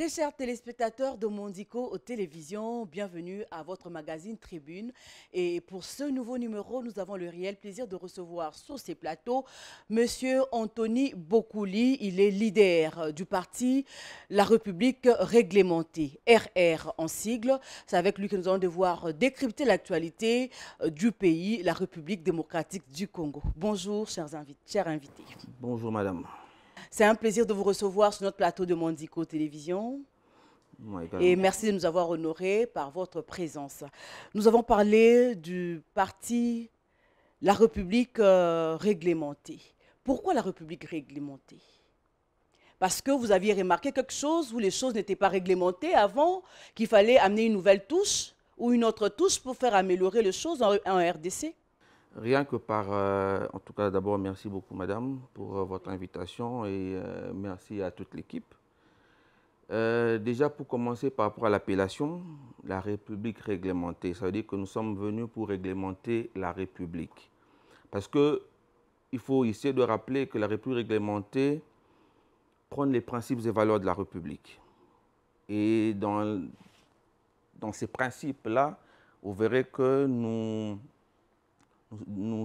Très chers téléspectateurs de Mondico Télévision, bienvenue à votre magazine Tribune. Et pour ce nouveau numéro, nous avons le réel plaisir de recevoir sur ces plateaux Monsieur Anthony Bokouli. Il est leader du parti La République Réglementée, RR en sigle. C'est avec lui que nous allons devoir décrypter l'actualité du pays, la République démocratique du Congo. Bonjour, chers invités. Bonjour madame. C'est un plaisir de vous recevoir sur notre plateau de Mondico Télévision. Moi Et également. merci de nous avoir honorés par votre présence. Nous avons parlé du parti La République réglementée. Pourquoi la République réglementée? Parce que vous aviez remarqué quelque chose où les choses n'étaient pas réglementées avant, qu'il fallait amener une nouvelle touche ou une autre touche pour faire améliorer les choses en RDC? Rien que en tout cas d'abord merci beaucoup madame pour votre invitation et merci à toute l'équipe. Déjà pour commencer par rapport à l'appellation, la République réglementée, ça veut dire que nous sommes venus pour réglementer la République. Parce que il faut essayer de rappeler que la République réglementée prône les principes et valeurs de la République. Et dans ces principes-là, vous verrez que nous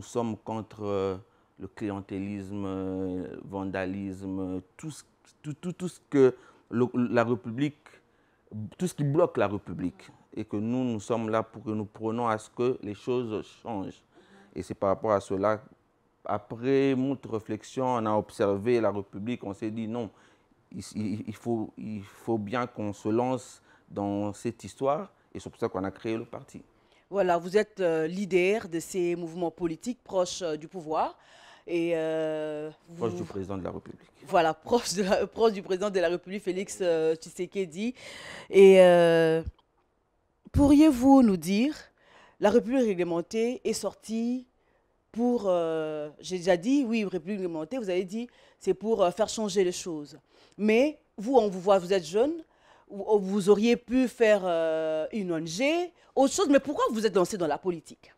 sommes contre le clientélisme, le vandalisme, tout ce que la République, tout ce qui bloque la République. Et que nous sommes là pour que nous prenions à ce que les choses changent. Et c'est par rapport à cela, après moult réflexions, on a observé la République, on s'est dit non, il faut bien qu'on se lance dans cette histoire. Et c'est pour ça qu'on a créé le parti. Voilà, vous êtes leader de ces mouvements politiques proches du pouvoir. Et Proche du président de la République. Voilà, proche du président de la République, Félix Tshisekedi. Et pourriez-vous nous dire, la République réglementée est sortie pour, j'ai déjà dit, oui, République réglementée, vous avez dit, c'est pour faire changer les choses. Mais vous, on vous voit, vous êtes jeune, vous auriez pu faire une ONG, autre chose, mais pourquoi vous êtes lancé dans la politique?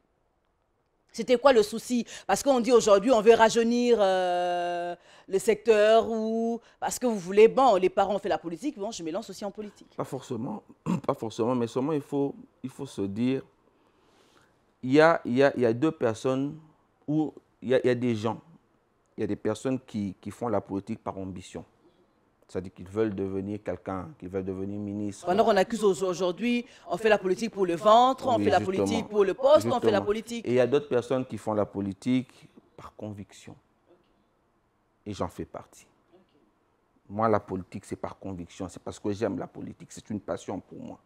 C'était quoi le souci? Parce qu'on dit aujourd'hui, on veut rajeunir le secteur ou parce que vous voulez, bon, les parents ont fait la politique, bon, je me lance aussi en politique. Pas forcément, pas forcément, mais seulement il faut se dire, il y a deux personnes, où il y a des gens, il y a des personnes qui font la politique par ambition. C'est-à-dire qu'ils veulent devenir quelqu'un, qu'ils veulent devenir ministre. Pendant qu'on accuse aujourd'hui, on fait la politique pour le ventre, on Oui, fait la justement. politique pour le poste, on fait la Justement. politique. Et il y a d'autres personnes qui font la politique par conviction. Et j'en fais partie. Moi, la politique, c'est par conviction, c'est parce que j'aime la politique, c'est une passion pour moi.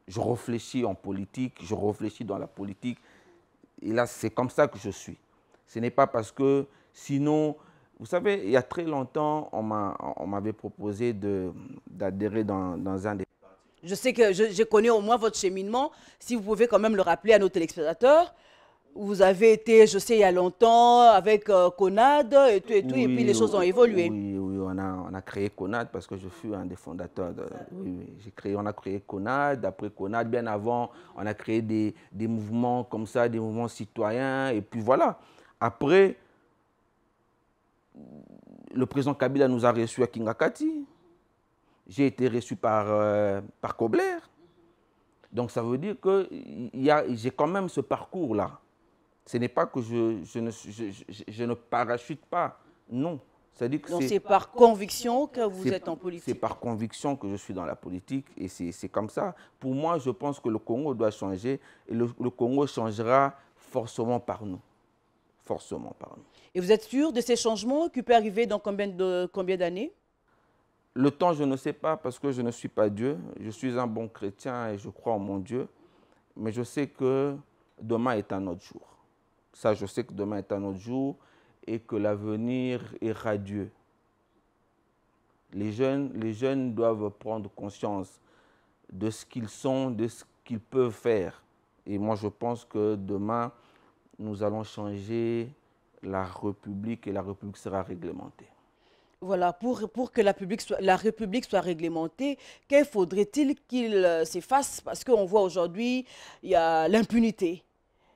Je réfléchis en politique, je réfléchis dans la politique, et là, c'est comme ça que je suis. Ce n'est pas parce que, sinon, vous savez, il y a très longtemps, on m'avait proposé d'adhérer dans un des... Je sais que je connais au moins votre cheminement, si vous pouvez quand même le rappeler à nos téléspectateurs. Vous avez été, je sais, il y a longtemps, avec CONAD et tout, et puis les choses ont évolué. Oui, on a créé CONAD parce que je fus un des fondateurs. On a créé CONAD, après CONAD, bien avant, on a créé des mouvements comme ça, des mouvements citoyens, et puis voilà. Après, le président Kabila nous a reçus à Kingakati. J'ai été reçu par Kobler. Donc ça veut dire que j'ai quand même ce parcours-là. Ce n'est pas que je ne parachute pas, non. Donc c'est par conviction que vous êtes en politique. C'est par conviction que je suis dans la politique et c'est comme ça. Pour moi, je pense que le Congo doit changer et le Congo changera forcément par nous. Forcément par nous. Et vous êtes sûr de ces changements qui peuvent arriver dans combien d'années? Le temps, je ne sais pas parce que je ne suis pas Dieu. Je suis un bon chrétien et je crois en mon Dieu. Mais je sais que demain est un autre jour. Ça, je sais que demain est un autre jour et que l'avenir est radieux. Les jeunes doivent prendre conscience de ce qu'ils sont, de ce qu'ils peuvent faire. Et moi, je pense que demain, nous allons changer la République et la République sera réglementée. Voilà, pour que la République soit réglementée, qu'il faudrait-il qu'il s'efface? Parce qu'on voit aujourd'hui, il y a l'impunité.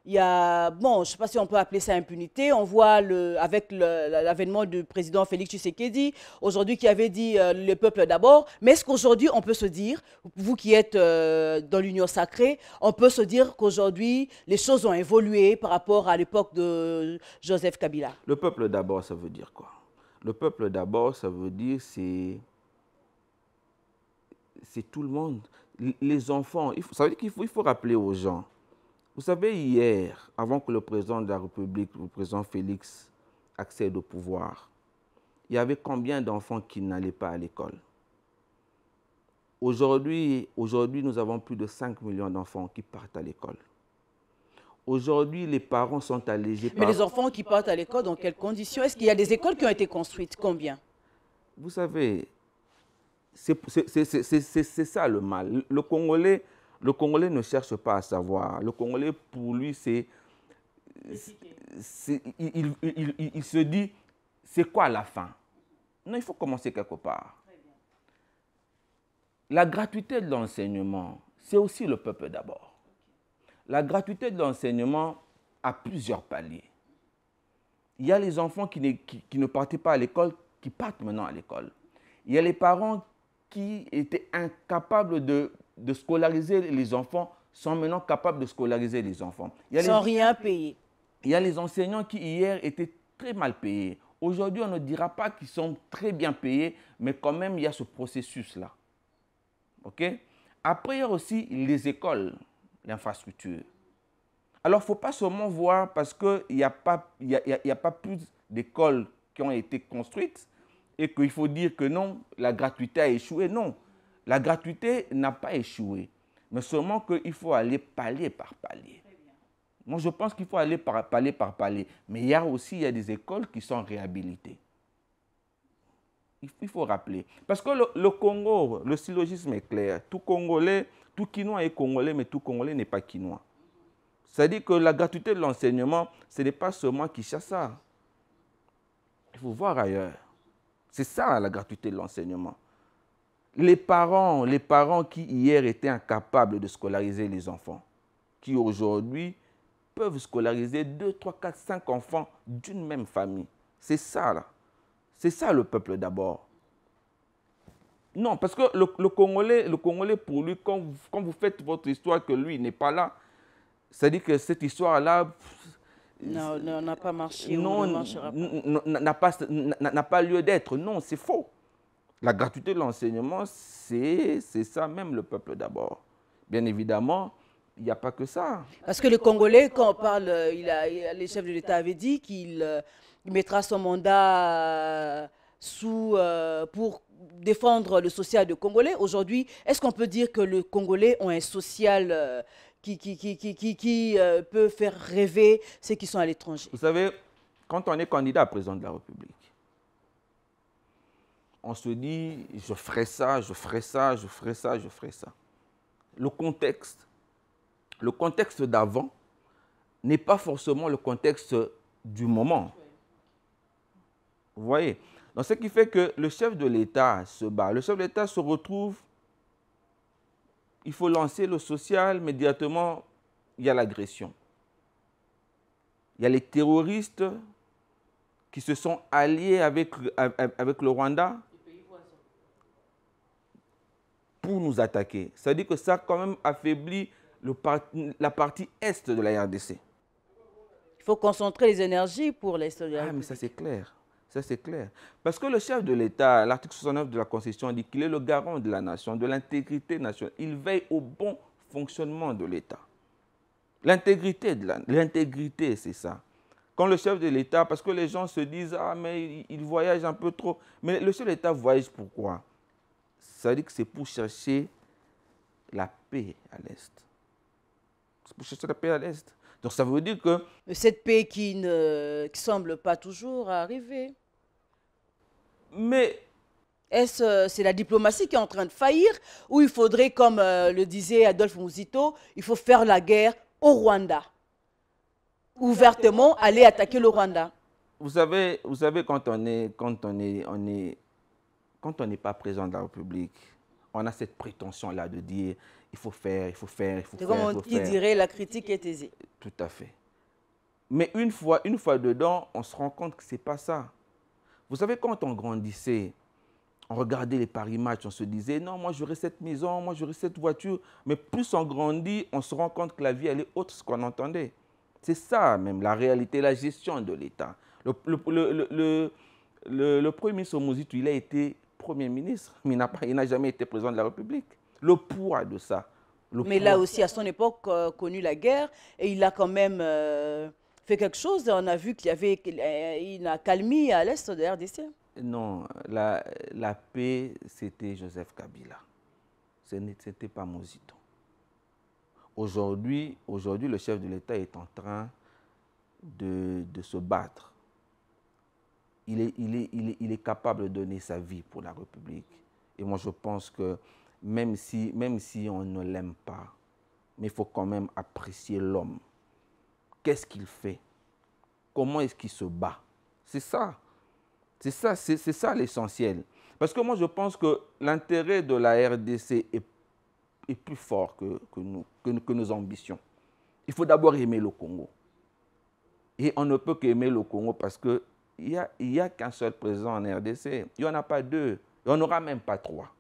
il y a, bon, je ne sais pas si on peut appeler ça impunité. On voit avec l'avènement du président Félix Tshisekedi, aujourd'hui qui avait dit le peuple d'abord. Mais est-ce qu'aujourd'hui, on peut se dire, vous qui êtes dans l'Union sacrée, on peut se dire qu'aujourd'hui, les choses ont évolué par rapport à l'époque de Joseph Kabila? Le peuple d'abord, ça veut dire quoi? Le peuple d'abord, ça veut dire c'est tout le monde. Les enfants, ça veut dire qu'il faut rappeler aux gens. Vous savez, hier, avant que le président de la République, le président Félix, accède au pouvoir, il y avait combien d'enfants qui n'allaient pas à l'école? Aujourd'hui, nous avons plus de 5 millions d'enfants qui partent à l'école. Aujourd'hui, les parents sont allégés par... Mais les enfants qui partent à l'école, dans quelles conditions? Est-ce qu'il y a des écoles qui ont été construites? Combien? Vous savez, c'est ça le mal. Le Congolais ne cherche pas à savoir. Le Congolais, pour lui, il se dit, c'est quoi la fin? Non, il faut commencer quelque part. La gratuité de l'enseignement, c'est aussi le peuple d'abord. La gratuité de l'enseignement a plusieurs paliers. Il y a les enfants qui ne partaient pas à l'école, qui partent maintenant à l'école. Il y a les parents qui étaient incapables de scolariser les enfants, sont maintenant capables de scolariser les enfants. Sans rien payer. Il y a les enseignants qui hier étaient très mal payés. Aujourd'hui, on ne dira pas qu'ils sont très bien payés, mais quand même, il y a ce processus-là. OK? Après, il y a aussi les écoles, l'infrastructure. Alors, il ne faut pas seulement voir parce qu'il n'y a pas plus d'écoles qui ont été construites et qu'il faut dire que non, la gratuité a échoué. Non, la gratuité n'a pas échoué, mais seulement qu'il faut aller palier par palier. Moi, je pense qu'il faut aller palier par palier. Mais il y a des écoles qui sont réhabilitées. Il faut rappeler. Parce que le Congo, le syllogisme est clair. Tout Congolais, tout Quinois est Congolais, mais tout Congolais n'est pas Quinois. C'est-à-dire que la gratuité de l'enseignement, ce n'est pas seulement qui cherche ça. Il faut voir ailleurs. C'est ça la gratuité de l'enseignement. Les parents qui hier étaient incapables de scolariser les enfants, qui aujourd'hui peuvent scolariser 2, 3, 4, 5 enfants d'une même famille. C'est ça là. C'est ça le peuple d'abord. Non, parce que le Congolais, pour lui, quand vous faites votre histoire que lui n'est pas là, c'est-à-dire que cette histoire-là... Non, n'a pas marché, n'a pas lieu d'être. Non, c'est faux. La gratuité de l'enseignement, c'est ça même le peuple d'abord. Bien évidemment, il n'y a pas que ça. Parce que le Congolais, quand on parle, les chefs de l'État avaient dit qu'il mettra son mandat pour défendre le social de Congolais. Aujourd'hui, est-ce qu'on peut dire que les Congolais ont un social qui peut faire rêver ceux qui sont à l'étranger? Vous savez, quand on est candidat à président de la République, on se dit, je ferai ça, je ferai ça, je ferai ça, je ferai ça. Le contexte d'avant n'est pas forcément le contexte du moment. Vous voyez? Donc, ce qui fait que le chef de l'État se bat. Le chef de l'État se retrouve, il faut lancer le social, mais immédiatement, il y a l'agression. Il y a les terroristes qui se sont alliés avec le Rwanda pour nous attaquer. C'est-à-dire que ça a quand même affaibli la partie est de la RDC. Il faut concentrer les énergies pour l'est de la République. Ah, mais ça c'est clair. Ça c'est clair. Parce que le chef de l'État, l'article 69 de la Constitution dit qu'il est le garant de la nation, de l'intégrité nationale. Il veille au bon fonctionnement de l'État. L'intégrité, c'est ça. Quand le chef de l'État, parce que les gens se disent, ah mais il voyage un peu trop. Mais le chef de l'État voyage pourquoi? Ça veut dire que c'est pour chercher la paix à l'Est. C'est pour chercher la paix à l'Est. Donc ça veut dire que... Cette paix qui ne semble pas toujours arriver. Mais... Est-ce c'est la diplomatie qui est en train de faillir ou il faudrait, comme le disait Adolphe Muzito, il faut faire la guerre au Rwanda? Ouvertement aller attaquer le Rwanda. Vous savez quand on n'est pas président de la République, on a cette prétention-là de dire il faut faire, il faut faire, il faut C'est faire, comme il on faut qui faire. dirait la critique est aisée. Tout à fait. Mais une fois dedans, on se rend compte que ce n'est pas ça. Vous savez, quand on grandissait, on regardait les paris matchs, on se disait, non, moi j'aurais cette maison, moi j'aurais cette voiture. Mais plus on grandit, on se rend compte que la vie, elle est autre ce qu'on entendait. C'est ça même, la réalité, la gestion de l'État. Le Premier ministre Mobutu, il a été Premier ministre, mais il n'a jamais été président de la République. Le poids de ça. Mais là aussi, à son époque, connu la guerre, et il a quand même fait quelque chose. On a vu qu'il y avait une accalmie à l'est de la RDC. Non, la paix, c'était Joseph Kabila. Ce n'était pas Mobutu. Aujourd'hui, le chef de l'État est en train de se battre. Il est capable de donner sa vie pour la République. Et moi, je pense que même si on ne l'aime pas, mais il faut quand même apprécier l'homme. Qu'est-ce qu'il fait? Comment est-ce qu'il se bat? C'est ça. C'est ça l'essentiel. Parce que moi, je pense que l'intérêt de la RDC est plus fort que nos ambitions. Il faut d'abord aimer le Congo. Et on ne peut qu'aimer le Congo parce qu'il n'y a qu'un seul président en RDC. Il n'y en a pas deux. Il n'y en aura même pas trois.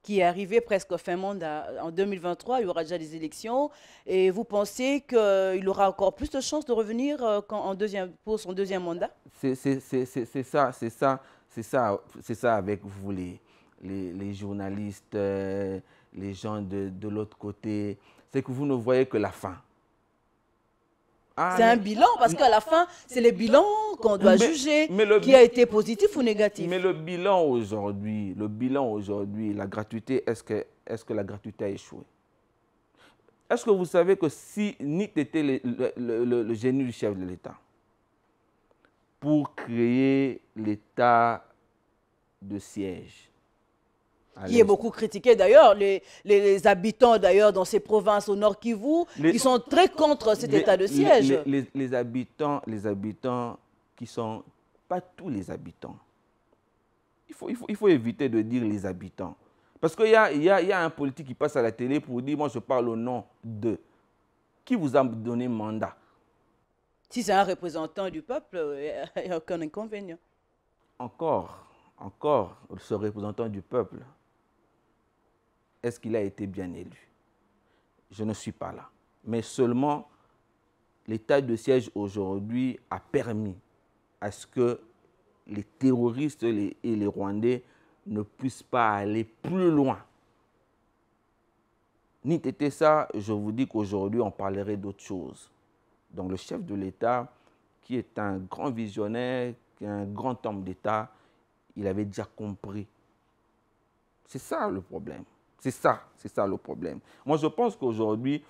Qui est arrivé presque fin mandat. En 2023, il y aura déjà des élections. Et vous pensez qu'il aura encore plus de chances de revenir pour son deuxième mandat? C'est ça avec vous, les journalistes, les gens de l'autre côté. C'est que vous ne voyez que la fin. C'est un bilan, parce qu'à la fin, c'est le bilan qu'on doit juger, qui a été positif ou négatif. Mais le bilan aujourd'hui, la gratuité, est-ce que la gratuité a échoué? Est-ce que vous savez que si NIT était le génie du chef de l'État pour créer l'état de siège, qui est beaucoup critiqué d'ailleurs, les habitants d'ailleurs dans ces provinces au Nord Kivu, qui sont très contre cet état de siège. Les habitants qui sont, pas tous les habitants. Il faut éviter de dire les habitants. Parce qu'il y a un politique qui passe à la télé pour dire, moi je parle au nom de. Qui vous a donné mandat? Si c'est un représentant du peuple, il n'y a aucun inconvénient. Encore, ce représentant du peuple, est-ce qu'il a été bien élu? Je ne suis pas là. Mais seulement, l'état de siège aujourd'hui a permis à ce que les terroristes et les Rwandais ne puissent pas aller plus loin. Ni était ça, je vous dis qu'aujourd'hui, on parlerait d'autre chose. Donc le chef de l'État, qui est un grand visionnaire, qui est un grand homme d'État, il avait déjà compris. C'est ça le problème. C'est ça le problème. Moi, je pense qu'aujourd'hui,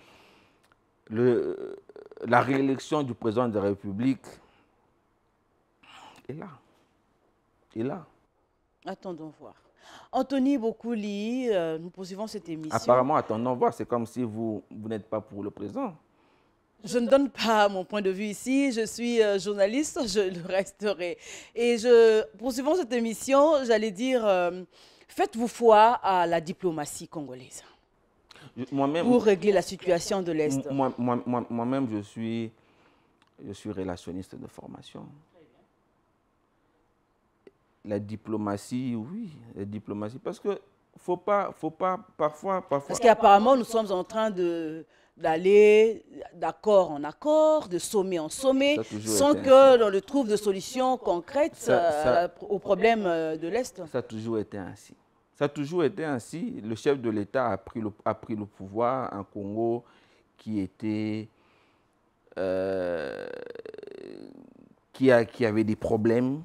la réélection du président de la République est là. Est là. Attendons voir. Anthony Bokouli, nous poursuivons cette émission. Apparemment, attendons voir. C'est comme si vous n'êtes pas pour le président. Je ne donne pas mon point de vue ici. Je suis journaliste, je le resterai. Et poursuivons cette émission, j'allais dire, faites-vous foi à la diplomatie congolaise pour régler la situation de l'Est. Moi-même, je suis relationniste de formation. La diplomatie, oui, la diplomatie, parce que faut pas parfois. Parce qu'apparemment, nous sommes en train d'aller d'accord en accord, de sommet en sommet, sans que l'on ne trouve de solution concrète au problème de l'Est. Ça a toujours été ainsi. Ça a toujours été ainsi. Le chef de l'État a pris le pouvoir, un Congo qui était qui avait des problèmes,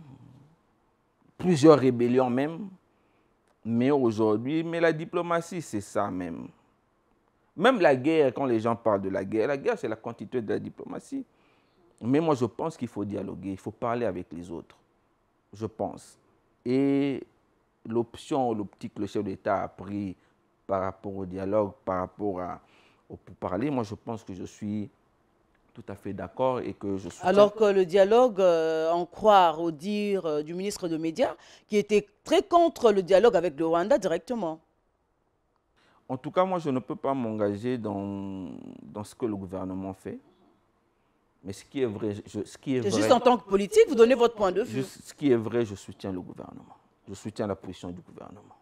plusieurs rébellions même. Mais aujourd'hui, la diplomatie, c'est ça même. Même la guerre, quand les gens parlent de la guerre, c'est la continuité de la diplomatie. Mais moi, je pense qu'il faut dialoguer, il faut parler avec les autres. Je pense. Et l'optique que le chef d'État a pris par rapport au dialogue, par rapport au pourparler, moi, je pense que je suis tout à fait d'accord et que je soutiens. Alors que le dialogue, en croire au dire du ministre des Médias, qui était très contre le dialogue avec le Rwanda directement. En tout cas, moi, je ne peux pas m'engager dans ce que le gouvernement fait. Mais ce qui est vrai, C'est juste en tant que politique, vous donnez votre point de vue. Ce qui est vrai, je soutiens le gouvernement. Je soutiens la position du gouvernement.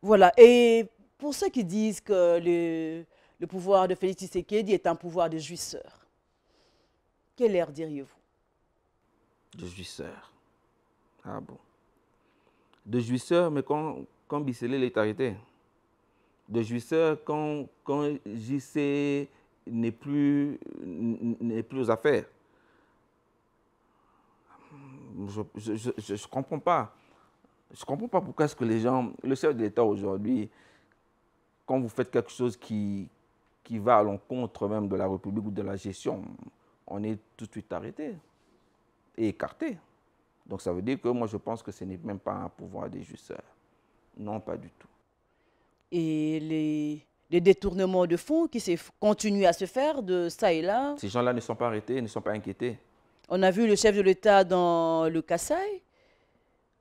Voilà. Et pour ceux qui disent que le pouvoir de Félix Tshisekedi est un pouvoir de jouisseur, quel air diriez-vous? De jouisseur. Ah bon. De jouisseur, mais quand Bissele est arrêté. De jouisseur quand JC n'est plus aux affaires. Je ne comprends pas. Je ne comprends pas pourquoi est-ce que les gens, le chef de l'État aujourd'hui, quand vous faites quelque chose qui va à l'encontre même de la République ou de la gestion, on est tout de suite arrêté et écarté. Donc ça veut dire que moi je pense que ce n'est même pas un pouvoir des jouisseurs. Non, pas du tout. Et les détournements de fonds qui continuent à se faire de ça et là. Ces gens-là ne sont pas arrêtés, ne sont pas inquiétés. On a vu le chef de l'État dans le Kasaï,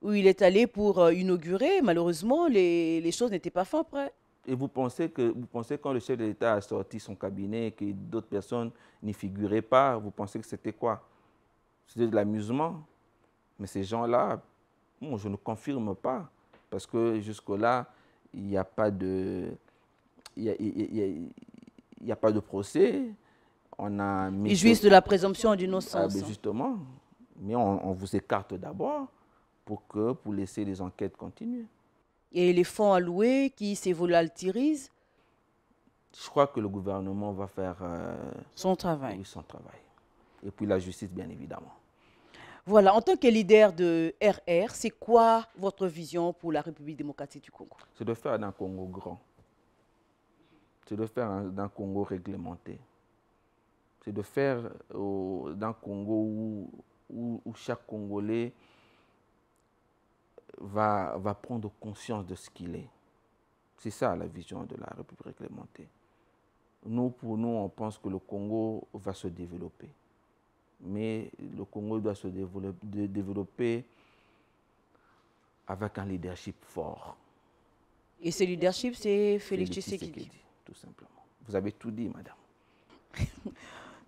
où il est allé pour inaugurer. Malheureusement, les choses n'étaient pas fin après. Et vous pensez quand le chef de l'État a sorti son cabinet, que d'autres personnes n'y figuraient pas, vous pensez que c'était quoi? C'était de l'amusement. Mais ces gens-là, bon, je ne confirme pas, parce que jusque-là, il n'y a pas de... Il n'y a pas de procès. Ils jouissent de la présomption d'innocence. Justement, mais on vous écarte d'abord pour laisser les enquêtes continuer. Et les fonds alloués qui s'évolatilisent? Je crois que le gouvernement va faire son travail. Oui, son travail. Et puis la justice, bien évidemment. Voilà, en tant que leader de RR, c'est quoi votre vision pour la République démocratique du Congo? C'est de faire d'un Congo grand. C'est de faire d'un Congo réglementé. C'est de faire d'un Congo où chaque Congolais va prendre conscience de ce qu'il est. C'est ça la vision de la République réglementée. Pour nous, on pense que le Congo va se développer. Mais le Congo doit se développer avec un leadership fort. Et ce leadership, c'est Félix Tshisekedi. Tout simplement. Vous avez tout dit, madame.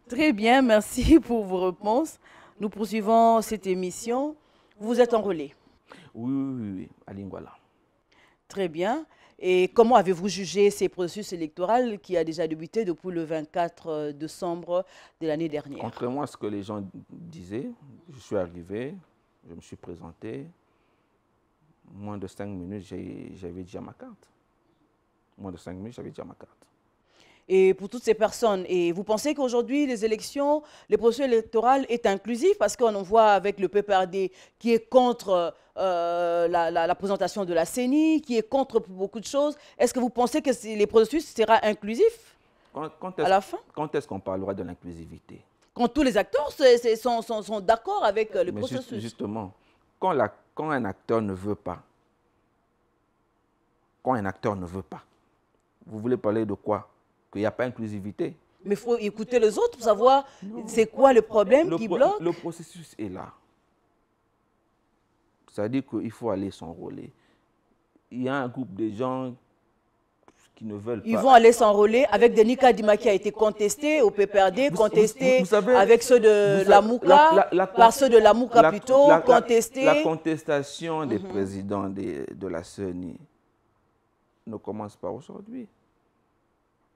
Très bien, merci pour vos réponses. Nous poursuivons cette émission. Vous êtes en relais? Oui, à Lingwala. Très bien. Et comment avez-vous jugé ces processus électoraux qui a déjà débuté depuis le 24 décembre de l'année dernière? Contrairement à ce que les gens disaient, je suis arrivé, je me suis présenté. Moins de 5 minutes, j'avais déjà ma carte. Moins de 5 minutes, j'avais déjà ma carte. Et pour toutes ces personnes, et vous pensez qu'aujourd'hui, les élections, les processus électoraux est inclusif? Parce qu'on en voit avec le PPRD qui est contre la présentation de la CENI, qui est contre beaucoup de choses. Est-ce que vous pensez que les processus seront inclusifs à la fin? Quand est-ce qu'on parlera de l'inclusivité? Quand tous les acteurs sont d'accord avec le processus. Justement, quand un acteur ne veut pas, vous voulez parler de quoi? Qu'il n'y a pas d'inclusivité. Mais il faut écouter les autres pour savoir c'est quoi le problème qui bloque. Le processus est là. C'est-à-dire qu'il faut aller s'enrôler. Il y a un groupe de gens qui ne veulent pas. Ils vont aller s'enrôler avec Denis Kadima qui a été contesté au PPRD, contesté avec ceux de Lamouka, par ceux de Lamouka plutôt, contesté. La contestation des présidents de la CENI ne commence pas aujourd'hui.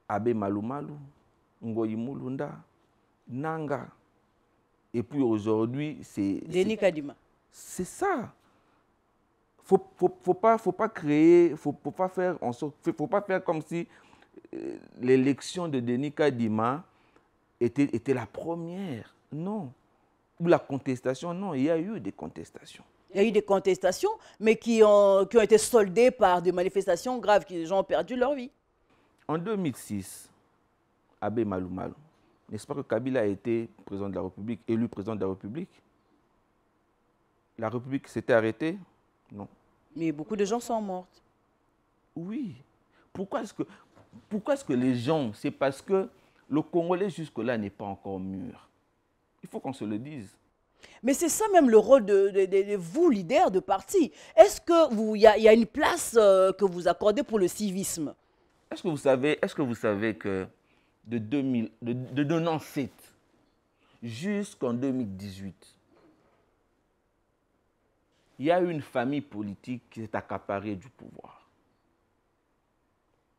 Abe Malumalu, Ngoyi Mulunda, Nanga. Et puis aujourd'hui, c'est... Denis Kadima. C'est ça. Faut pas créer, faut pas faire comme si l'élection de Denis Kadima était la première. Non. Ou la contestation, non. Il y a eu des contestations. Il y a eu des contestations, mais qui ont été soldées par des manifestations graves, qui les gens ont perdu leur vie. En 2006, Abe Malumalu, n'est-ce pas que Kabila a été président de la République, élu président de la République? La République s'était arrêtée? Non. Mais beaucoup de gens sont morts. Oui. Pourquoi est-ce que les gens, c'est parce que Le Congolais jusque-là n'est pas encore mûr. Il faut qu'on se le dise. Mais c'est ça même le rôle de vous, leaders de parti. Est-ce qu'il y a une place que vous accordez pour le civisme? Est-ce que vous savez que de 97 jusqu'en 2018, il y a eu une famille politique qui s'est accaparée du pouvoir.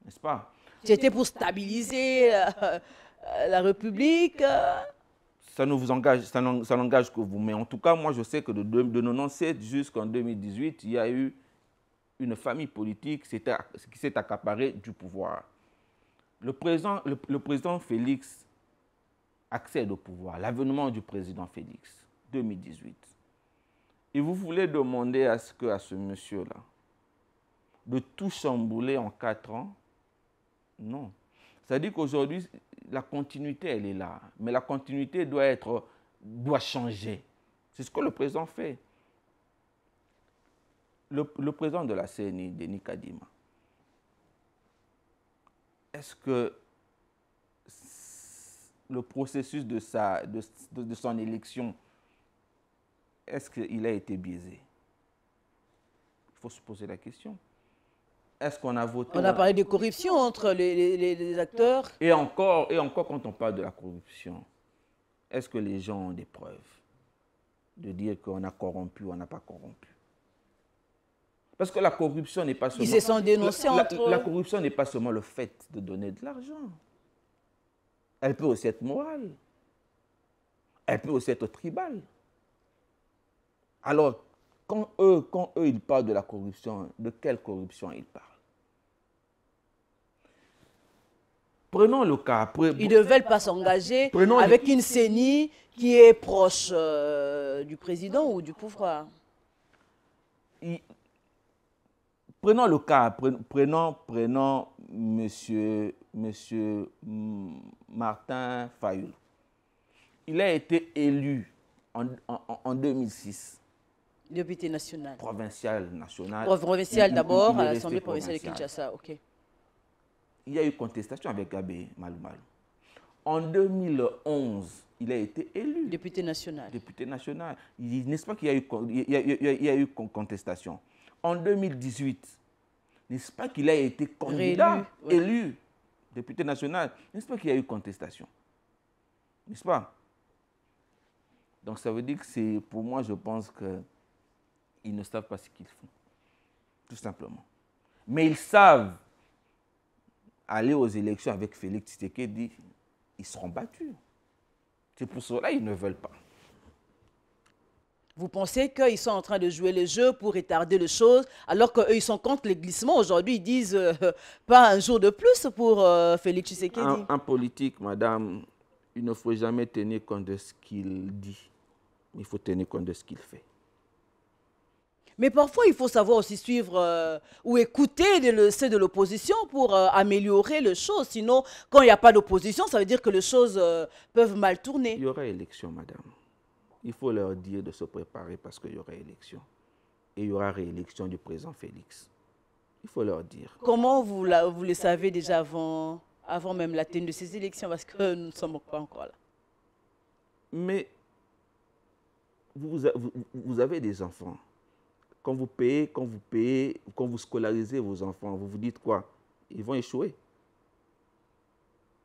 N'est-ce pas? C'était pour stabiliser la République. Ça ne vous engage, ça n'engage que vous. Mais en tout cas, moi, je sais que de 97 jusqu'en 2018, il y a eu une famille politique qui s'est accaparée du pouvoir. Le président Félix accède au pouvoir, l'avènement du président Félix, 2018. Et vous voulez demander à ce monsieur-là de tout chambouler en 4 ans? Non. C'est-à-dire qu'aujourd'hui, la continuité, elle est là. Mais la continuité doit changer. C'est ce que le président fait. Le président de la CNI, Denis Kadima, est-ce que le processus de son élection, est-ce qu'il a été biaisé? Il faut se poser la question. Est-ce qu'on a voté? On a parlé de corruption entre les acteurs. Et encore, quand on parle de la corruption, est-ce que les gens ont des preuves de dire qu'on a corrompu ou on n'a pas corrompu? Parce que la corruption n'est pas seulement... Ils se sont dénoncés entre eux. La corruption n'est pas seulement le fait de donner de l'argent. Elle peut aussi être morale. Elle peut aussi être tribale. Alors, quand eux, ils parlent de la corruption, de quelle corruption ils parlent? Prenons le cas. Ils ne veulent pas s'engager avec une CENI qui est proche du président ou du pouvoir. Prenons le cas, prenons monsieur Martin Fayoul. Il a été élu en 2006. Député national. Provincial, national. Provincial d'abord, à l'Assemblée provinciale de Kinshasa, ok. Il y a eu contestation avec Gabé Malou Malou. En 2011, il a été élu. Député national. Député national. N'est-ce pas qu'il y a eu contestation? En 2018, n'est-ce pas qu'il a été candidat, élu, député national? N'est-ce pas qu'il y a eu contestation? N'est-ce pas? Donc ça veut dire que pour moi, je pense qu'ils ne savent pas ce qu'ils font. Tout simplement. Mais ils savent aller aux élections avec Félix Tshisekedi, ils seront battus. C'est pour cela qu'ils ne veulent pas. Vous pensez qu'ils sont en train de jouer le jeu pour retarder les choses, alors qu'eux, ils sont contre les glissements. Aujourd'hui, ils disent pas un jour de plus pour Félix Tshisekedi. Un politique, madame, il ne faut jamais tenir compte de ce qu'il dit. Il faut tenir compte de ce qu'il fait. Mais parfois, il faut savoir aussi suivre ou écouter ceux de l'opposition pour améliorer les choses. Sinon, quand il n'y a pas d'opposition, ça veut dire que les choses peuvent mal tourner. Il y aura élection, madame. Il faut leur dire de se préparer parce qu'il y aura élection. Et il y aura réélection du président Félix. Il faut leur dire. Comment vous le savez déjà avant même la tenue de ces élections? Parce que nous ne sommes pas encore là. Mais vous avez des enfants. Quand vous scolarisez vos enfants, vous vous dites quoi? Ils vont échouer.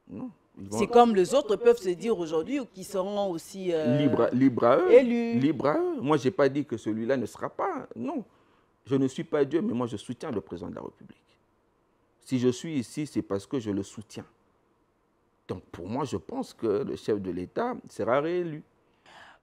Non. C'est comme les autres peuvent se dire aujourd'hui ou qui seront aussi libre à eux, élus. Libre à eux. Moi, je n'ai pas dit que celui-là ne sera pas. Non. Je ne suis pas Dieu, mais moi, je soutiens le président de la République. Si je suis ici, c'est parce que je le soutiens. Donc, pour moi, je pense que le chef de l'État sera réélu.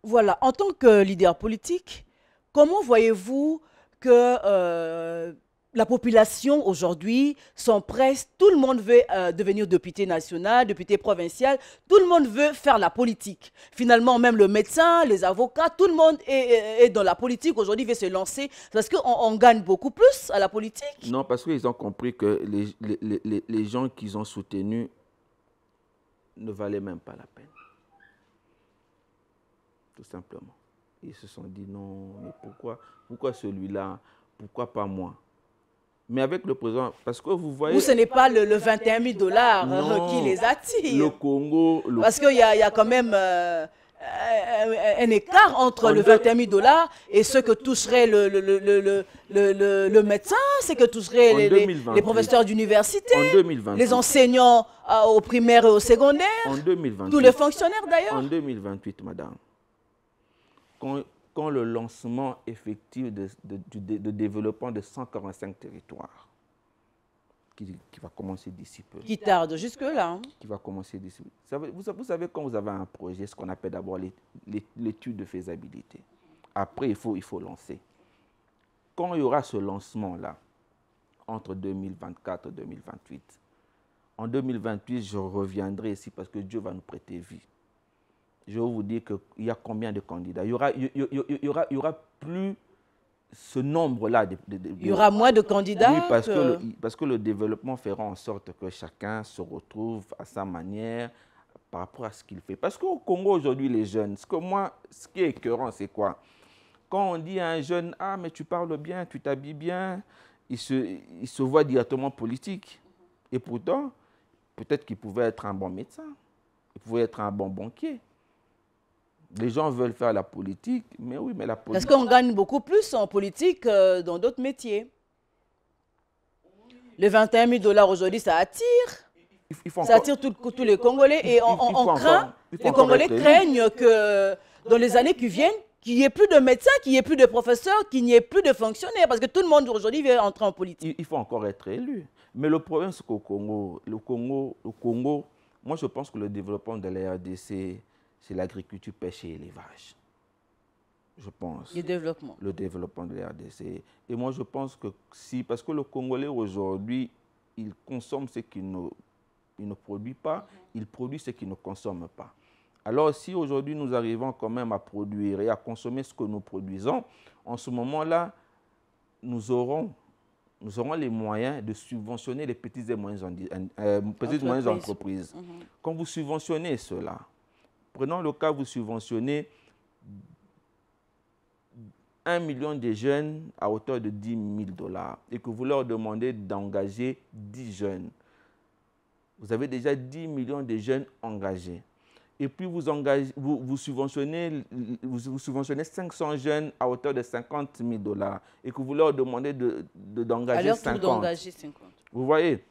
Voilà. En tant que leader politique, comment voyez-vous que la population aujourd'hui sont prêts, tout le monde veut devenir député national, député provincial, tout le monde veut faire la politique. Finalement, même le médecin, les avocats, tout le monde est dans la politique aujourd'hui, veut se lancer. Parce qu'on gagne beaucoup plus à la politique. Non, parce qu'ils ont compris que les gens qu'ils ont soutenus ne valaient même pas la peine. Tout simplement. Ils se sont dit non, mais pourquoi celui-là? Pourquoi pas moi? Mais avec le président, parce que vous voyez... Ou ce n'est pas le 21 000 dollars qui les attire. Le Congo... Parce qu'il y a quand même un écart entre le 21 000 dollars et ce que toucherait le médecin, ce que toucheraient les professeurs d'université, les enseignants au primaire et au secondaire, tous les fonctionnaires d'ailleurs. En 2028, madame, quand le lancement effectif de développement de 145 territoires, qui va commencer d'ici peu. Qui tarde jusque-là. Hein. Qui va commencer d'ici peu. Vous savez, quand vous avez un projet, ce qu'on appelle d'abord l'étude de faisabilité. Après, il faut lancer. Quand il y aura ce lancement-là, entre 2024 et 2028, en 2028, je reviendrai ici parce que Dieu va nous prêter vie. Je vais vous dire qu'il y a combien de candidats. Il y aura plus ce nombre-là. Il y aura moins de candidats. Oui, parce que le développement fera en sorte que chacun se retrouve à sa manière par rapport à ce qu'il fait. Parce qu'au Congo, aujourd'hui, les jeunes, ce qui est écœurant, c'est quoi? Quand on dit à un jeune, ah, mais tu parles bien, tu t'habilles bien, il se voit directement politique. Et pourtant, peut-être qu'il pouvait être un bon médecin, il pouvait être un bon banquier. Les gens veulent faire la politique, mais oui, mais la politique... Parce qu'on gagne beaucoup plus en politique que dans d'autres métiers. Les 21 000 dollars aujourd'hui, ça attire. Ça attire tous les Congolais. Et les Congolais craignent que dans les années qui viennent, qu'il n'y ait plus de médecins, qu'il n'y ait plus de professeurs, qu'il n'y ait plus de fonctionnaires. Parce que tout le monde aujourd'hui veut entrer en politique. Il faut encore être élu. Mais le problème, c'est qu'au Congo, moi je pense que le développement de la RDC, c'est l'agriculture, pêche et élevage. Je pense. Le développement. Le développement de la RDC. Et moi, je pense que si, parce que le Congolais aujourd'hui, il consomme ce qu'il ne produit pas, il produit ce qu'il ne consomme pas. Alors, si aujourd'hui nous arrivons quand même à produire et à consommer ce que nous produisons, en ce moment-là, nous aurons les moyens de subventionner les petites et moyennes entreprises. Quand vous subventionnez cela, prenons le cas, vous subventionnez 1 million de jeunes à hauteur de 10 000 dollars et que vous leur demandez d'engager 10 jeunes. Vous avez déjà 10 millions de jeunes engagés. Et puis vous subventionnez 500 jeunes à hauteur de 50 000 dollars et que vous leur demandez d'engager 50. Vous voyez,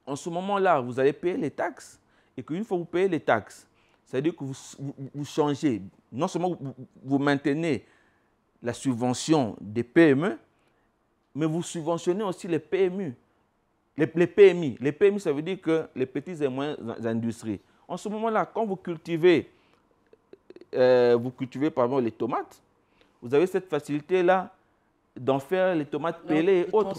en ce moment-là, vous allez payer les taxes et qu'une fois que vous payez les taxes, c'est-à-dire que vous changez, non seulement vous maintenez la subvention des PME, mais vous subventionnez aussi les PMU. Les PMI. Les PMI, ça veut dire que les petites et moyennes industries. En ce moment-là, quand vous cultivez pardon, les tomates, vous avez cette facilité-là d'en faire les tomates pelées et autres.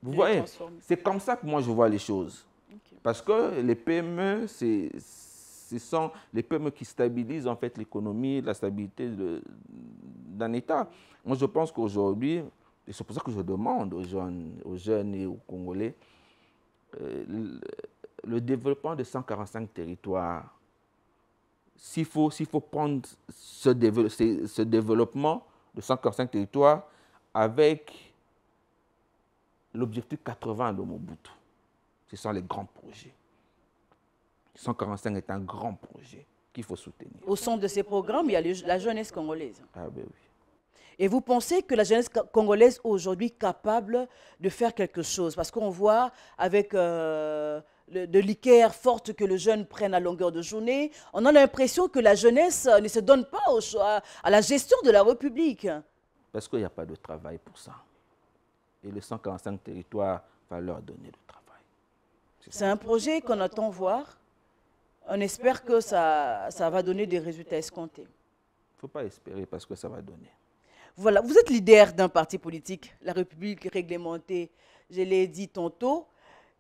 Vous voyez, c'est comme ça que moi je vois les choses. Okay. Parce que les PME, ce sont les PME qui stabilisent en fait l'économie, la stabilité d'un État. Moi, je pense qu'aujourd'hui, et c'est pour ça que je demande aux jeunes et aux Congolais, le développement de 145 territoires, s'il faut prendre ce développement de 145 territoires avec l'objectif 80 de Mobutu, ce sont les grands projets. 145 est un grand projet qu'il faut soutenir. Au centre de ces programmes, il y a la jeunesse congolaise. Ah ben oui. Et vous pensez que la jeunesse congolaise aujourd'hui est capable de faire quelque chose? Parce qu'on voit avec de l'équerre forte que les jeunes prennent à longueur de journée, on a l'impression que la jeunesse ne se donne pas à la gestion de la République. Parce qu'il n'y a pas de travail pour ça. Et les 145 territoires va leur donner le travail. C'est un projet qu'on attend voir. On espère que ça va donner des résultats escomptés. Il ne faut pas espérer parce que ça va donner. Voilà, vous êtes leader d'un parti politique, la République réglementée, je l'ai dit tantôt.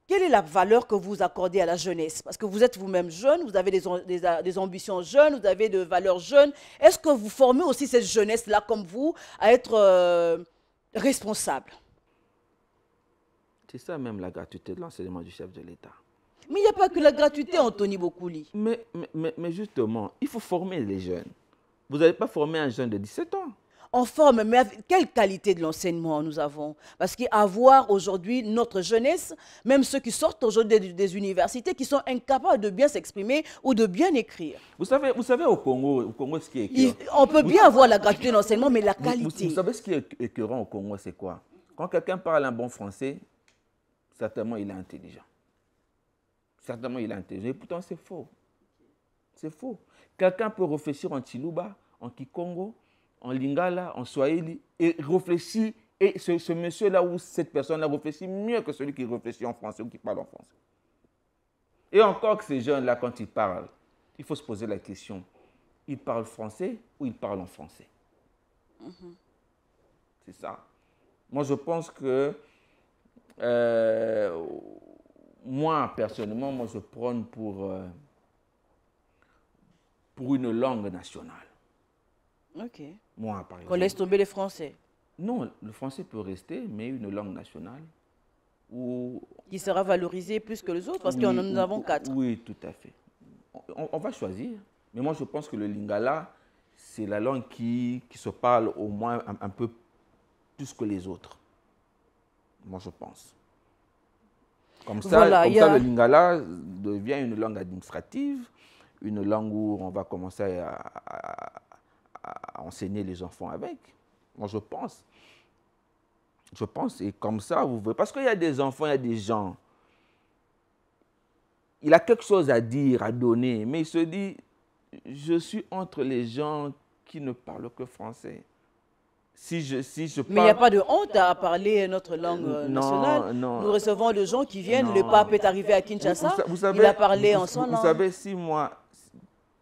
Quelle est la valeur que vous accordez à la jeunesse? Parce que vous êtes vous-même jeune, vous avez des ambitions jeunes, vous avez des valeurs jeunes. Est-ce que vous formez aussi cette jeunesse-là comme vous à être responsable? C'est ça même la gratuité de l'enseignement du chef de l'État. Mais il n'y a pas que la gratuité, Anthony Bokouli. Mais justement, il faut former les jeunes. Vous n'allez pas former un jeune de 17 ans. On forme, mais quelle qualité de l'enseignement nous avons? Parce qu'avoir aujourd'hui notre jeunesse, même ceux qui sortent aujourd'hui des universités, qui sont incapables de bien s'exprimer ou de bien écrire. Vous savez au Congo, ce qui est écœurant. On peut bien avoir la gratuité de l'enseignement, mais la Vous qualité. savez ce qui est écœurant au Congo, c'est quoi? Quand quelqu'un parle un bon français, certainement il est intelligent. Certainement il est intelligent. Et pourtant, c'est faux. C'est faux. Quelqu'un peut réfléchir en Chiluba, en Kikongo, en Lingala, en Swahili, et réfléchir, et ce monsieur-là ou cette personne-là réfléchit mieux que celui qui réfléchit en français ou qui parle en français. Et encore que ces jeunes-là, quand ils parlent, il faut se poser la question, ils parlent français ou ils parlent en français? C'est ça. Moi, je pense que, moi, personnellement, moi, je prône pour une langue nationale. Ok. Moi, par exemple. Qu'on laisse tomber les Français. Non, le français peut rester, mais une langue nationale. Où, qui sera valorisé plus que les autres, parce que nous en avons 4. Oui, tout à fait. On va choisir. Mais moi, je pense que le lingala, c'est la langue qui se parle au moins un peu plus que les autres. Moi, je pense. Comme ça, Voilà, le lingala devient une langue administrative, une langue où on va commencer à enseigner les enfants avec. Moi, je pense. Je pense, et comme ça, vous voyez, parce qu'il y a des enfants, il y a des gens, il a quelque chose à dire, à donner, mais il se dit, je suis entre les gens qui ne parlent que français. Si je parle... Mais il n'y a pas de honte à parler notre langue nationale. Non. Nous recevons des gens qui viennent, le pape est arrivé à Kinshasa, vous savez, il a parlé en son langue. Vous savez, si moi,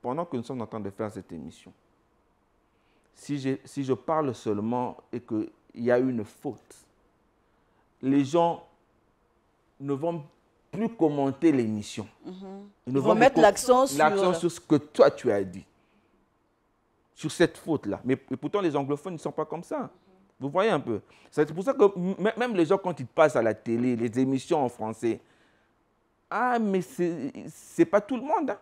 pendant que nous sommes en train de faire cette émission, si je parle seulement et qu'il y a une faute, les gens ne vont plus commenter l'émission. Ils vont mettre l'accent sur ce que toi tu as dit, sur cette faute-là. Mais pourtant, les anglophones ne sont pas comme ça. Vous voyez un peu. C'est pour ça que même les gens, quand ils passent à la télé, les émissions en français, ah, mais c'est pas tout le monde. Hein.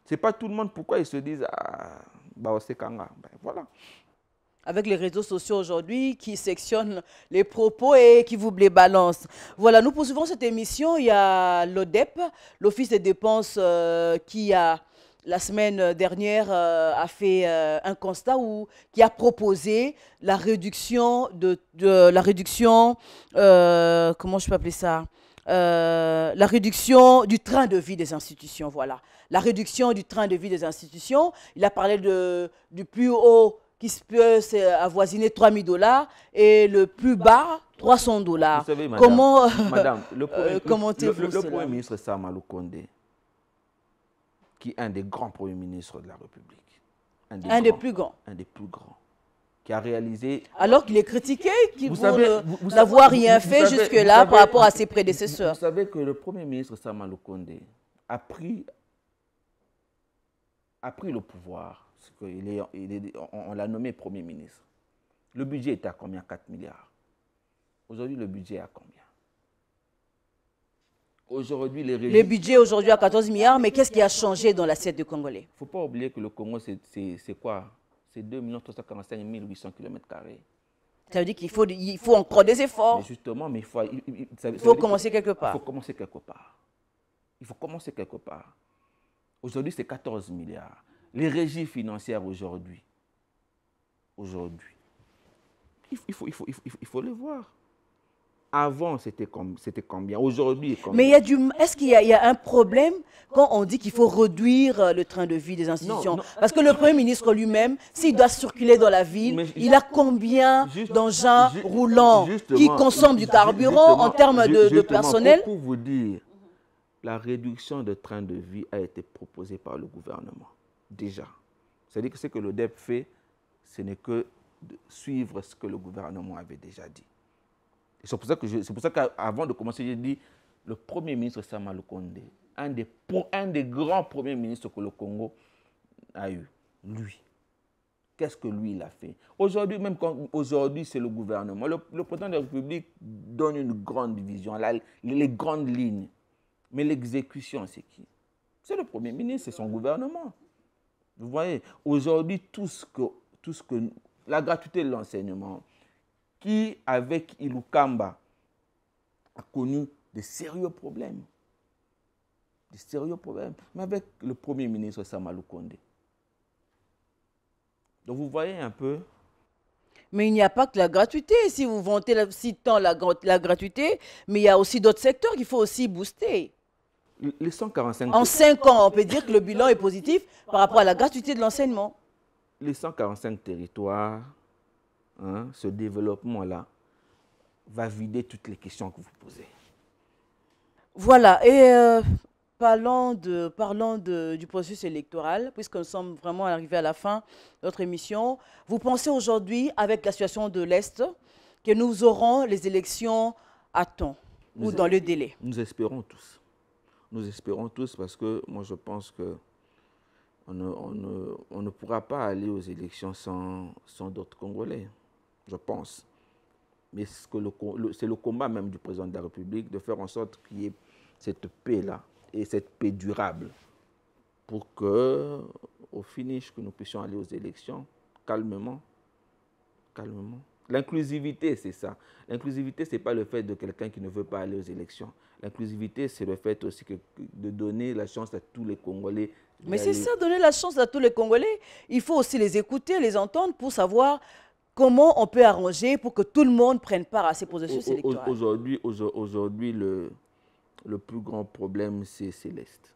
C'est pas tout le monde. Pourquoi ils se disent, ah, bah, c'est Kanga. Ben, voilà. Avec les réseaux sociaux aujourd'hui qui sectionnent les propos et qui vous les balancent. Voilà, nous poursuivons cette émission. Il y a l'ODEP, l'Office des dépenses, qui a, la semaine dernière, a fait un constat qui a proposé la réduction comment je peux appeler ça, la réduction du train de vie des institutions, voilà. La réduction du train de vie des institutions. Il a parlé du plus haut qui peut avoisiner 3 000 $, et le plus bas, 300 $. Vous savez, madame, comment le Premier ministre Samalou Kondé, qui est un des grands premiers ministres de la République. Un des plus grands. Qui a réalisé... Alors qu'il est critiqué pour n'avoir rien fait jusque-là par rapport à ses prédécesseurs. Vous savez que le Premier ministre Samalou Kondé a pris le pouvoir. On l'a nommé Premier ministre. Le budget était à combien? 4 milliards. Aujourd'hui, le budget est à combien? Aujourd'hui, le budget aujourd'hui à 14 milliards, mais qu'est-ce qui a changé dans l'assiette du Congolais? Il ne faut pas oublier que le Congo, c'est quoi? C'est 2 345 800 km². Ça veut dire qu'il faut encore des efforts. Mais justement, il faut commencer quelque part. Il faut commencer quelque part. Aujourd'hui, c'est 14 milliards. Les régies financières aujourd'hui, il faut le voir. Avant, c'était combien? Aujourd'hui, combien? Mais est-ce qu'il y a un problème quand on dit qu'il faut réduire le train de vie des institutions? Non. Parce que le Premier ministre lui-même, s'il doit circuler dans la ville, il a combien d'engins roulants qui consomment du carburant en termes de personnel? Pour vous dire, la réduction de train de vie a été proposée par le gouvernement. Déjà. C'est-à-dire que ce que le DEP fait, ce n'est que de suivre ce que le gouvernement avait déjà dit. C'est pour ça qu'avant de commencer, j'ai dit le Premier ministre Samalou Kondé, un des grands premiers ministres que le Congo a eu, lui. Qu'est-ce que lui, il a fait? Aujourd'hui, même quand aujourd'hui, c'est le gouvernement. Le président de la République donne une grande vision, les grandes lignes. Mais l'exécution, c'est qui? C'est le Premier ministre, c'est son gouvernement. Vous voyez, aujourd'hui, tout ce que la gratuité de l'enseignement, qui, avec Ilukamba, a connu de sérieux problèmes. De sérieux problèmes, mais avec le Premier ministre Samalou Kondé. Donc vous voyez un peu. Mais il n'y a pas que la gratuité, si vous vantez si tant la gratuité, mais il y a aussi d'autres secteurs qu'il faut aussi booster. Les 145... En 5 ans, on peut dire que le bilan est positif par rapport à la gratuité de l'enseignement. Les 145 territoires, hein, ce développement-là, va vider toutes les questions que vous posez. Voilà, et parlons du processus électoral, puisque nous sommes vraiment arrivés à la fin de notre émission. Vous pensez aujourd'hui, avec la situation de l'Est, que nous aurons les élections à temps ou dans le délai? Nous espérons tous. Nous espérons tous parce que moi je pense que on ne pourra pas aller aux élections sans d'autres Congolais, je pense. Mais c'est le combat même du président de la République de faire en sorte qu'il y ait cette paix-là et cette paix durable pour que, au finish, que nous puissions aller aux élections calmement. Calmement. L'inclusivité, c'est ça. L'inclusivité, ce n'est pas le fait de quelqu'un qui ne veut pas aller aux élections. L'inclusivité, c'est le fait aussi de donner la chance à tous les Congolais. Mais c'est ça, donner la chance à tous les Congolais. Il faut aussi les écouter, les entendre pour savoir comment on peut arranger pour que tout le monde prenne part à ces processus électoraux. Aujourd'hui, le plus grand problème, c'est l'Est.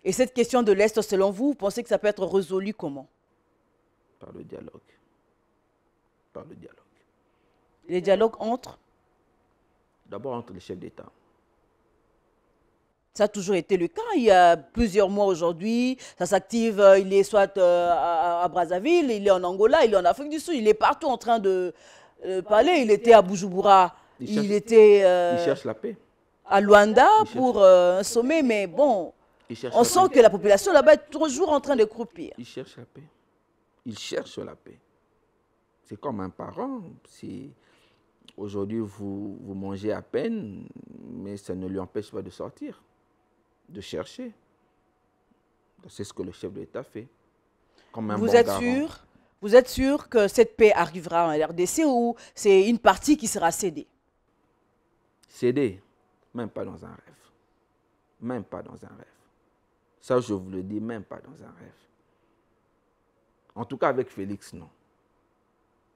Et cette question de l'Est, selon vous, vous pensez que ça peut être résolu comment? Par le dialogue. Par le dialogue. Les dialogues entre? D'abord entre les chefs d'État. Ça a toujours été le cas. Il y a plusieurs mois aujourd'hui, ça s'active, il est soit à Brazzaville, il est en Angola, il est en Afrique du Sud, il est partout en train de parler. Il était à Bujumbura, il était cherche la paix. À Luanda pour un sommet, mais bon, on sent que la population là-bas est toujours en train de croupir. Il cherche la paix. Il cherche la paix. C'est comme un parent. Si aujourd'hui vous mangez à peine, mais ça ne lui empêche pas de sortir, de chercher. C'est ce que le chef de l'État fait. Comme un vous bon êtes garant. sûr? Vous êtes sûr que cette paix arrivera en RDC ou c'est une partie qui sera cédée? Cédée, même pas dans un rêve. Même pas dans un rêve. Ça, je vous le dis, même pas dans un rêve. En tout cas, avec Félix, non.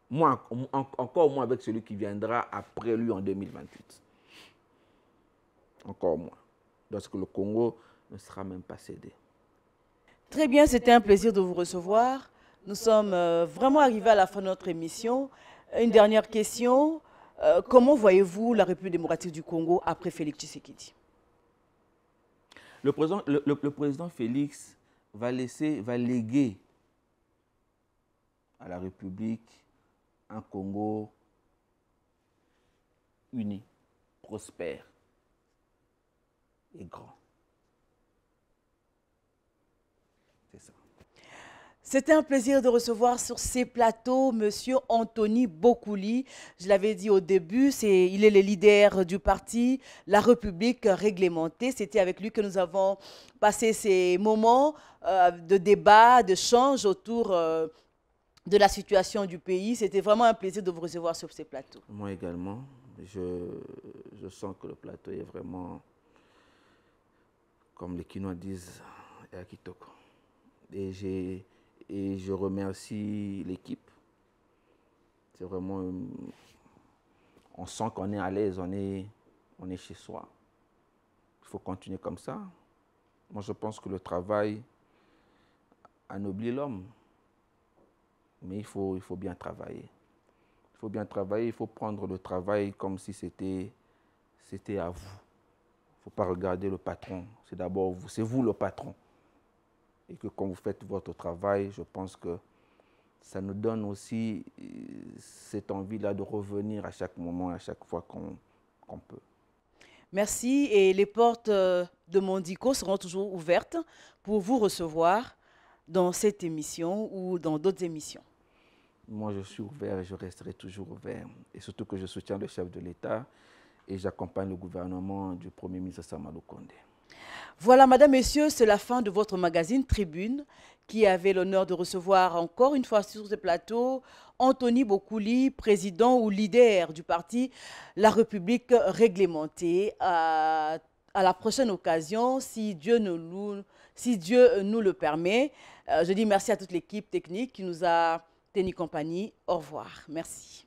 Moi, encore moins avec celui qui viendra après lui en 2028. Encore moins. Parce que le Congo ne sera même pas cédé. Très bien, c'était un plaisir de vous recevoir. Nous sommes vraiment arrivés à la fin de notre émission. Une dernière question. Comment voyez-vous la République démocratique du Congo après Félix Tshisekedi? Le président Félix va léguer à la République un Congo uni, prospère et grand. C'est ça. C'était un plaisir de recevoir sur ces plateaux M. Anthony Bokouli. Je l'avais dit au début, il est le leader du parti La République réglementée. C'était avec lui que nous avons passé ces moments de débat, d'échange autour de la situation du pays. C'était vraiment un plaisir de vous recevoir sur ces plateaux. Moi également, je sens que le plateau est vraiment, comme les Kinois disent, à Kitoko. Et je remercie l'équipe. C'est vraiment, on sent qu'on est à l'aise, on est chez soi. Il faut continuer comme ça. Moi, je pense que le travail anoblit l'homme. Mais il faut bien travailler. Il faut bien travailler, il faut prendre le travail comme si c'était à vous. Il ne faut pas regarder le patron, c'est d'abord vous, c'est vous le patron. Et que quand vous faites votre travail, je pense que ça nous donne aussi cette envie-là de revenir à chaque moment, à chaque fois qu'on peut. Merci et les portes de Mondico seront toujours ouvertes pour vous recevoir dans cette émission ou dans d'autres émissions. Moi, je suis ouvert et je resterai toujours ouvert. Et surtout que je soutiens le chef de l'État et j'accompagne le gouvernement du Premier ministre Samalou Kondé. Voilà, Madame, Messieurs, c'est la fin de votre magazine Tribune, qui avait l'honneur de recevoir encore une fois sur ce plateau Anthony Bokouli, président ou leader du parti La République réglementée. À la prochaine occasion, si Dieu nous le permet. Je dis merci à toute l'équipe technique qui nous a tenu compagnie. Au revoir. Merci.